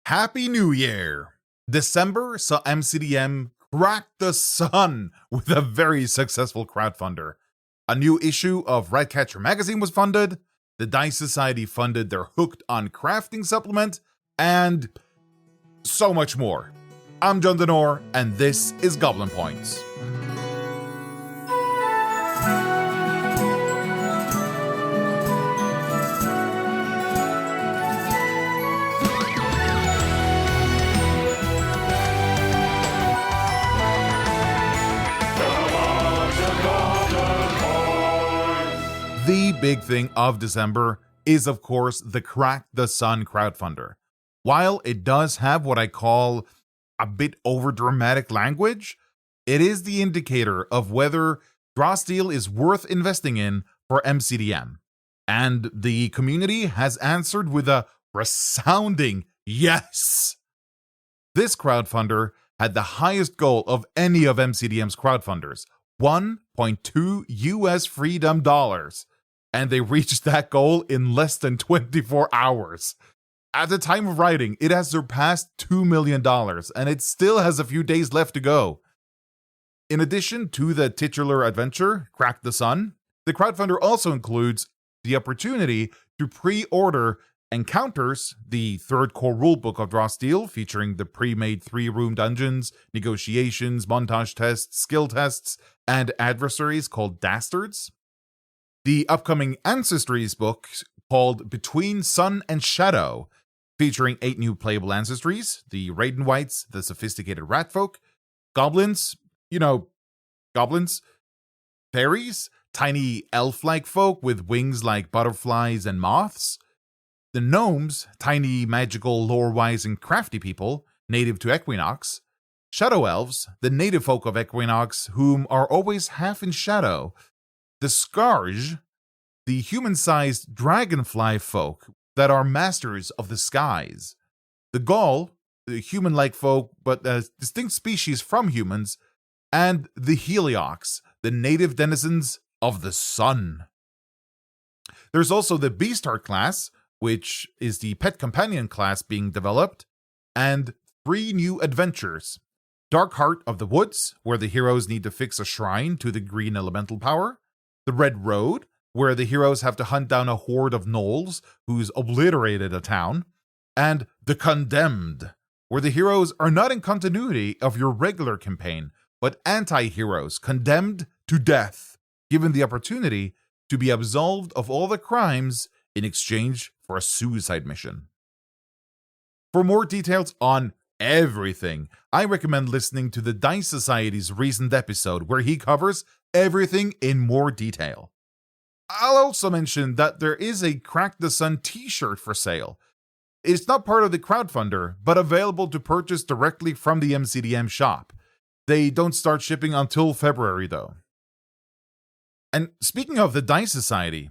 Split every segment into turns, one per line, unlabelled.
Happy New Year! December saw MCDM crack the sun with a very successful crowdfunder. A new issue of Ratcatcher Magazine was funded, the Dice Society funded their Hooked on Crafting supplement, and so much more. I'm John Denor, and this is Goblin Points. The big thing of December is, of course, the Crack the Sun crowdfunder. While it does have what I call a bit overdramatic language, it is the indicator of whether Drawsteel is worth investing in for MCDM. And the community has answered with a resounding yes! This crowdfunder had the highest goal of any of MCDM's crowdfunders, $1.2 US freedom dollars. And they reached that goal in less than 24 hours. At the time of writing, it has surpassed $2 million, and it still has a few days left to go. In addition to the titular adventure, Crack the Sun, the crowdfunder also includes the opportunity to pre-order Encounters, the third core rulebook of Drawsteel, featuring the pre-made 3-room dungeons, negotiations, montage tests, skill tests, and adversaries called Dastards. The upcoming Ancestries book called Between Sun and Shadow, featuring 8 new playable ancestries, the Raiden Whites, the sophisticated Ratfolk, Goblins, goblins, fairies, tiny elf-like folk with wings like butterflies and moths, the Gnomes, tiny magical lore-wise and crafty people, native to Equinox, Shadow Elves, the native folk of Equinox, whom are always half in shadow, the Scarge, the human-sized dragonfly folk that are masters of the skies, the Gaul, the human-like folk but a distinct species from humans, and the Heliox, the native denizens of the sun. There's also the Beastheart class, which is the pet companion class being developed, and 3 new adventures. Dark Heart of the Woods, where the heroes need to fix a shrine to the green elemental power, the Red Road, where the heroes have to hunt down a horde of gnolls who's obliterated a town, and The Condemned, where the heroes are not in continuity of your regular campaign, but anti-heroes condemned to death, given the opportunity to be absolved of all the crimes in exchange for a suicide mission. For more details on everything, I recommend listening to the Dice Society's recent episode where he covers everything in more detail. I'll also mention that there is a Crack the Sun t-shirt for sale. It's not part of the crowdfunder, but available to purchase directly from the MCDM shop. They don't start shipping until February though. And speaking of the Dice Society,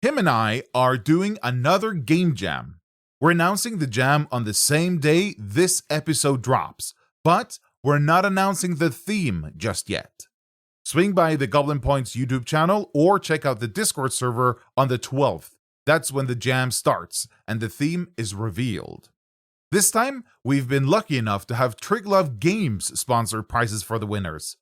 him and I are doing another game jam. We're announcing the jam on the same day this episode drops, but we're not announcing the theme just yet. Swing by the Goblin Points YouTube channel or check out the Discord server on the 12th. That's when the jam starts and the theme is revealed. This time, we've been lucky enough to have Triglav Games sponsor prizes for the winners.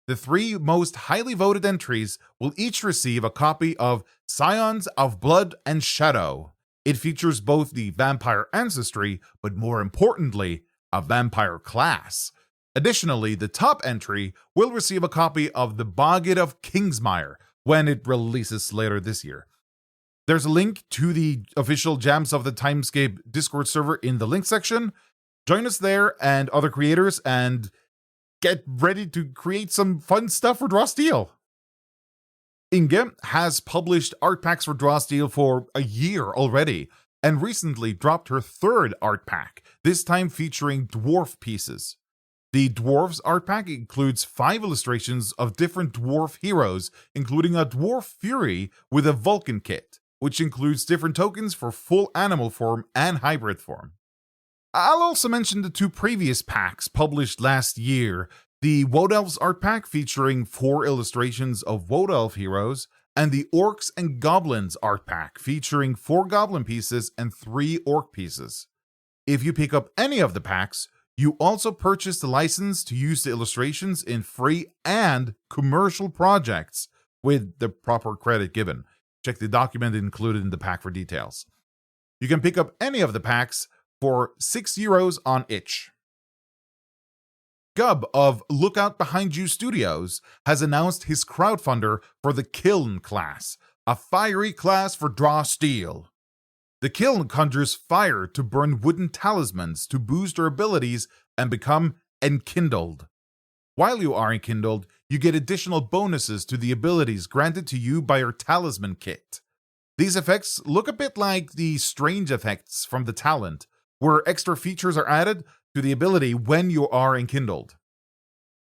The 3 most highly voted entries will each receive a copy of Scions of Blood and Shadow. It features both the vampire ancestry, but more importantly, a vampire class. Additionally, the top entry will receive a copy of The Boggett of Kingsmire when it releases later this year. There's a link to the official Jams of the Timescape Discord server in the link section. Join us there and other creators and get ready to create some fun stuff for Drawsteel. Inge has published art packs for Drawsteel for a year already and recently dropped her 3rd art pack, this time featuring dwarf pieces. The Dwarves art pack includes 5 illustrations of different dwarf heroes, including a dwarf fury with a Vulcan kit, which includes different tokens for full animal form and hybrid form. I'll also mention the 2 previous packs published last year, the Woad Elves art pack featuring 4 illustrations of Woad Elf heroes, and the Orcs and Goblins art pack featuring 4 goblin pieces and 3 orc pieces. If you pick up any of the packs, you also purchase the license to use the illustrations in free and commercial projects with the proper credit given. Check the document included in the pack for details. You can pick up any of the packs for €6 on itch. Gub of Lookout Behind You Studios has announced his crowdfunder for the Kiln class, a fiery class for draw steel. The Kiln conjures fire to burn wooden talismans to boost their abilities and become enkindled. While you are enkindled, you get additional bonuses to the abilities granted to you by your talisman kit. These effects look a bit like the strange effects from the talent, where extra features are added to the ability when you are enkindled.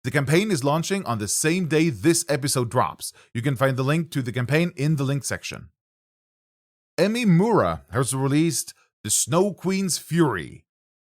The campaign is launching on the same day this episode drops. You can find the link to the campaign in the link section. Emi Mura has released The Snow Queen's Fury.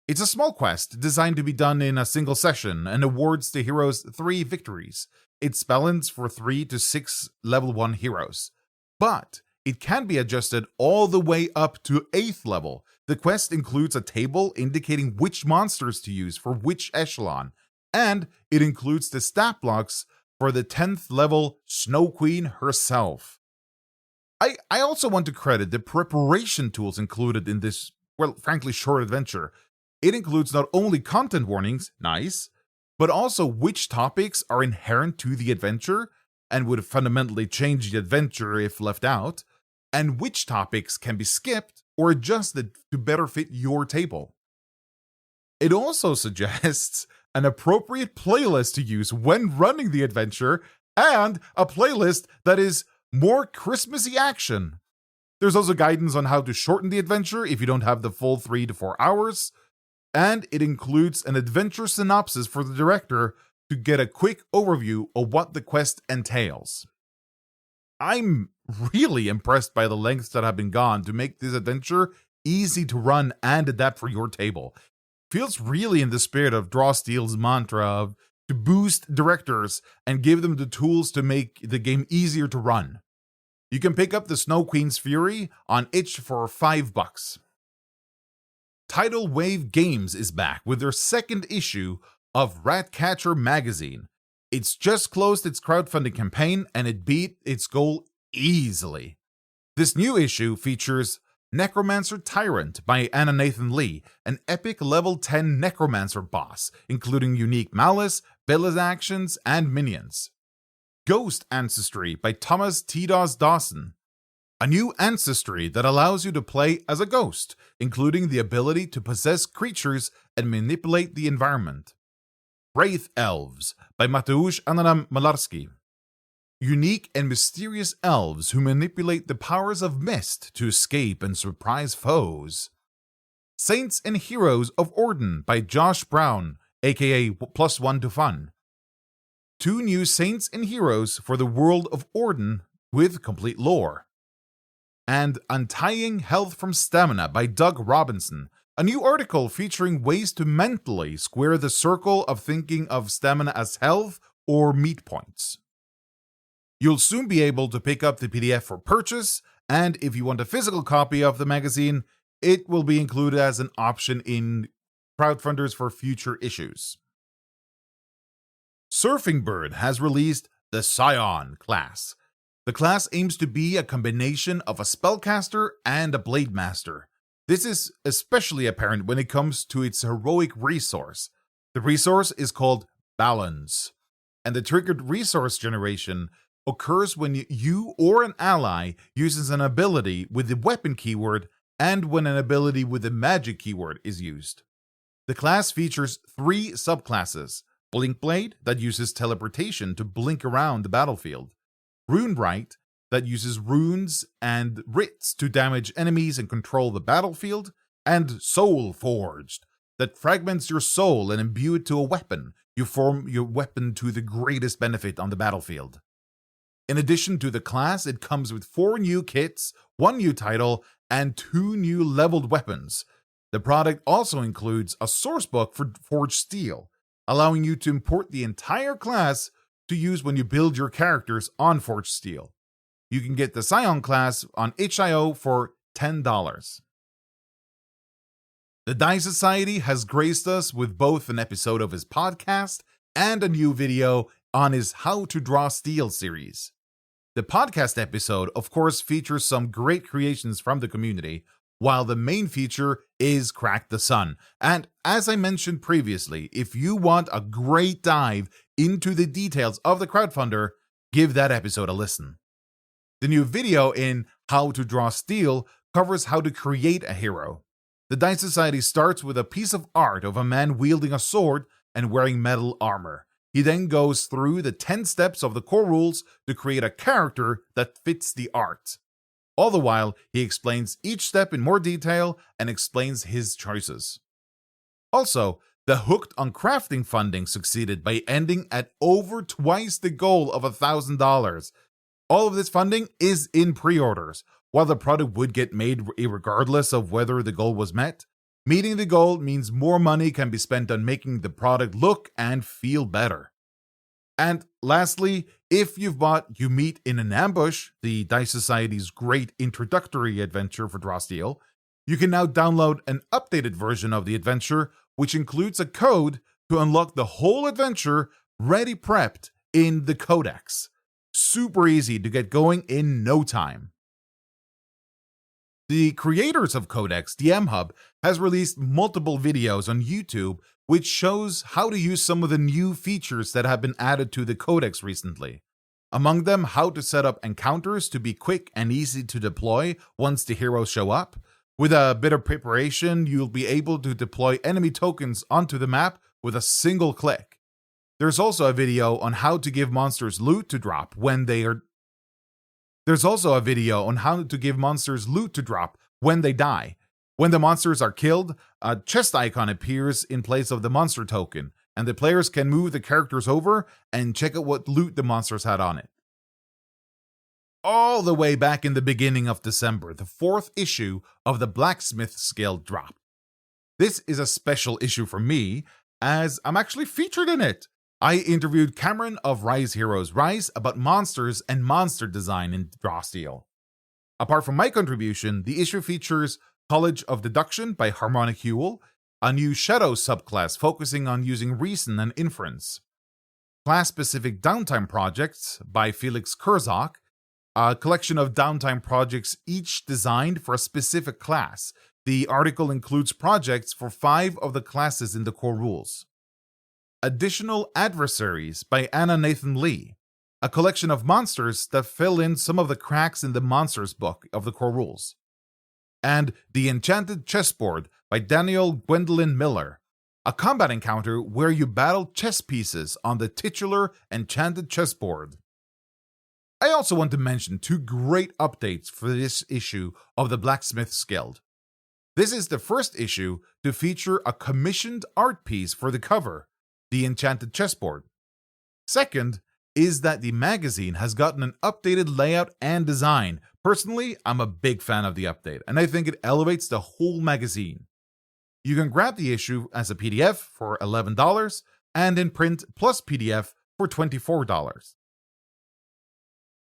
It's a small quest designed to be done in a single session and awards the heroes 3 victories. It's balanced for 3 to 6 level 1 heroes. But it can be adjusted all the way up to 8th level. The quest includes a table indicating which monsters to use for which echelon, and it includes the stat blocks for the 10th level Snow Queen herself. I also want to credit the preparation tools included in this, well, frankly, short adventure. It includes not only content warnings, nice, but also which topics are inherent to the adventure and would fundamentally change the adventure if left out, and which topics can be skipped or adjusted to better fit your table. It also suggests an appropriate playlist to use when running the adventure and a playlist that is more Christmassy action. There's also guidance on how to shorten the adventure if you don't have the full 3 to 4 hours, and it includes an adventure synopsis for the director to get a quick overview of what the quest entails. I'm really impressed by the lengths that have been gone to make this adventure easy to run and adapt for your table. Feels really in the spirit of Draw Steel's mantra of to boost directors and give them the tools to make the game easier to run. You can pick up the Snow Queen's Fury on itch for $5. Tidal Wave Games is back with their second issue of Ratcatcher Magazine. It's just closed its crowdfunding campaign and it beat its goal easily. This new issue features Necromancer Tyrant by Anna Nathan Lee, an epic level 10 Necromancer boss, including unique malice, village actions, and minions. Ghost Ancestry by Thomas T. Dawson, a new ancestry that allows you to play as a ghost, including the ability to possess creatures and manipulate the environment. Wraith Elves by Mateusz Ananam Malarski. Unique and mysterious elves who manipulate the powers of mist to escape and surprise foes. Saints and Heroes of Orden by Josh Brown, aka +1 to Fun. 2 new Saints and Heroes for the world of Orden with complete lore. And Untying Health from Stamina by Doug Robinson, a new article featuring ways to mentally square the circle of thinking of stamina as health or meat points. You'll soon be able to pick up the PDF for purchase, and if you want a physical copy of the magazine, it will be included as an option in crowdfunders for future issues. Surfing Bird has released the Scion class. The class aims to be a combination of a spellcaster and a blade master. This is especially apparent when it comes to its heroic resource. The resource is called Balance, and the triggered resource generation occurs when you or an ally uses an ability with the weapon keyword and when an ability with the magic keyword is used. The class features 3 subclasses: Blink Blade, that uses teleportation to blink around the battlefield; Rune Bright, that uses runes and writs to damage enemies and control the battlefield; and Soul Forged, that fragments your soul and imbue it to a weapon. You form your weapon to the greatest benefit on the battlefield. In addition to the class, it comes with 4 new kits, 1 new title, and 2 new leveled weapons. The product also includes a sourcebook for Forged Steel, allowing you to import the entire class to use when you build your characters on Forged Steel. You can get the Scion class on itch.io for $10. The Dice Society has graced us with both an episode of his podcast and a new video on his How to Draw Steel series. The podcast episode, of course, features some great creations from the community, while the main feature is Crack the Sun. And as I mentioned previously, if you want a great dive into the details of the crowdfunder, give that episode a listen. The new video in How to Draw Steel covers how to create a hero. The Dice Society starts with a piece of art of a man wielding a sword and wearing metal armor. He then goes through the 10 steps of the core rules to create a character that fits the art. All the while, he explains each step in more detail and explains his choices. Also, the Hooked on Crafting funding succeeded by ending at over twice the goal of $1,000. All of this funding is in pre-orders. While the product would get made regardless of whether the goal was met, meeting the goal means more money can be spent on making the product look and feel better. And lastly, if you've bought You Meet in an Ambush, the Dice Society's great introductory adventure for Draw Steel, you can now download an updated version of the adventure, which includes a code to unlock the whole adventure ready prepped in the Codex. Super easy to get going in no time. The creators of Codex, the M-Hub, has released multiple videos on YouTube which shows how to use some of the new features that have been added to the Codex recently. Among them, how to set up encounters to be quick and easy to deploy once the heroes show up. With a bit of preparation, you'll be able to deploy enemy tokens onto the map with a single click. There's also a video on how to give monsters loot to drop when they die. When the monsters are killed, a chest icon appears in place of the monster token, and the players can move the characters over and check out what loot the monsters had on it. All the way back in the beginning of December, the 4th issue of the Blacksmith skill dropped. This is a special issue for me, as I'm actually featured in it. I interviewed Cameron of Rise Heroes Rise about monsters and monster design in Draw Steel. Apart from my contribution, the issue features College of Deduction by Harmonic Huel, a new Shadow subclass focusing on using reason and inference, class-specific downtime projects by Felix Kurzak, a collection of downtime projects each designed for a specific class. The article includes projects for 5 of the classes in the core rules. Additional Adversaries by Anna Nathan Lee, a collection of monsters that fill in some of the cracks in the Monsters book of the core rules. And The Enchanted Chessboard by Daniel Gwendolyn Miller, a combat encounter where you battle chess pieces on the titular Enchanted Chessboard. I also want to mention 2 great updates for this issue of the Blacksmith Guild. This is the first issue to feature a commissioned art piece for the cover, The Enchanted Chessboard. Second is that the magazine has gotten an updated layout and design. Personally, I'm a big fan of the update, and I think it elevates the whole magazine. You can grab the issue as a PDF for $11 and in print plus PDF for $24.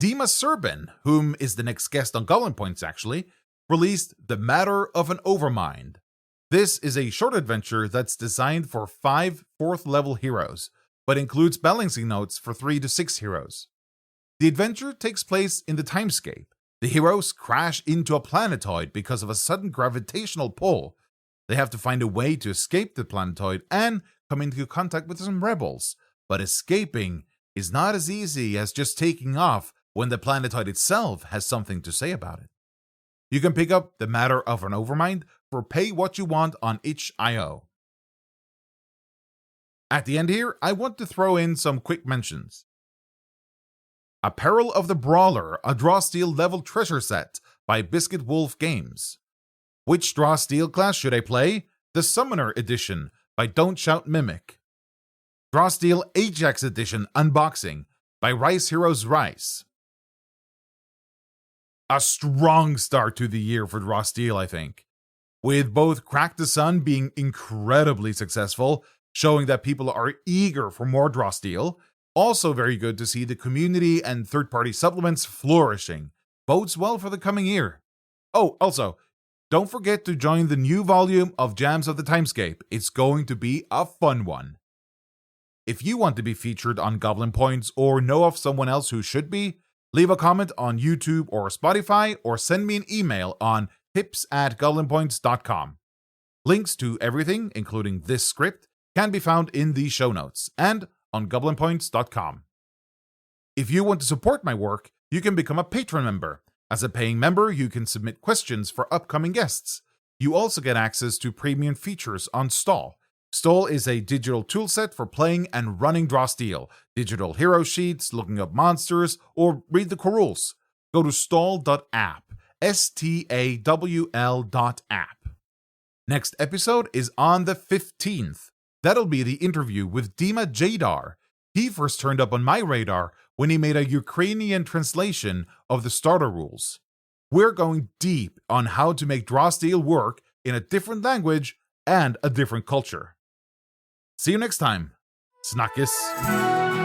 Dima Serban, whom is the next guest on Goblin Points actually, released The Matter of an Overmind. This is a short adventure that's designed for 5 4th level heroes, but includes balancing notes for 3 to 6 heroes. The adventure takes place in the Timescape. The heroes crash into a planetoid because of a sudden gravitational pull. They have to find a way to escape the planetoid and come into contact with some rebels, but escaping is not as easy as just taking off when the planetoid itself has something to say about it. You can pick up The Matter of an Overmind for pay what you want on itch.io. At the end here, I want to throw in some quick mentions. Apparel of the Brawler, a Draw Steel level treasure set by Biscuit Wolf Games. Which Draw Steel class should I play? The Summoner Edition by Don't Shout Mimic. Draw Steel Ajax Edition Unboxing by Rice Heroes Rice. A strong start to the year for Draw Steel, I think, with both Crack the Sun being incredibly successful, showing that people are eager for more Draw Steel. Also very good to see the community and third-party supplements flourishing. Bodes well for the coming year. Oh, also, Don't forget to join the new volume of Jams of the Timescape. It's going to be a fun one. If you want to be featured on Goblin Points or know of someone else who should be, leave a comment on YouTube or Spotify or send me an email on tips@goblinpoints.com. Links to everything, including this script, can be found in the show notes and on goblinpoints.com. If you want to support my work, you can become a patron member. As a paying member, you can submit questions for upcoming guests. You also get access to premium features on Stall. Stall is a digital toolset for playing and running Draw Steel, digital hero sheets, looking up monsters, or read the core rules. Go to stall.app, stawl.app. Next episode is on the 15th. That'll be the interview with Dima Jadar. He first turned up on my radar when he made a Ukrainian translation of the starter rules. We're going deep on how to make Draw Steel work in a different language and a different culture. See you next time. Snakkes.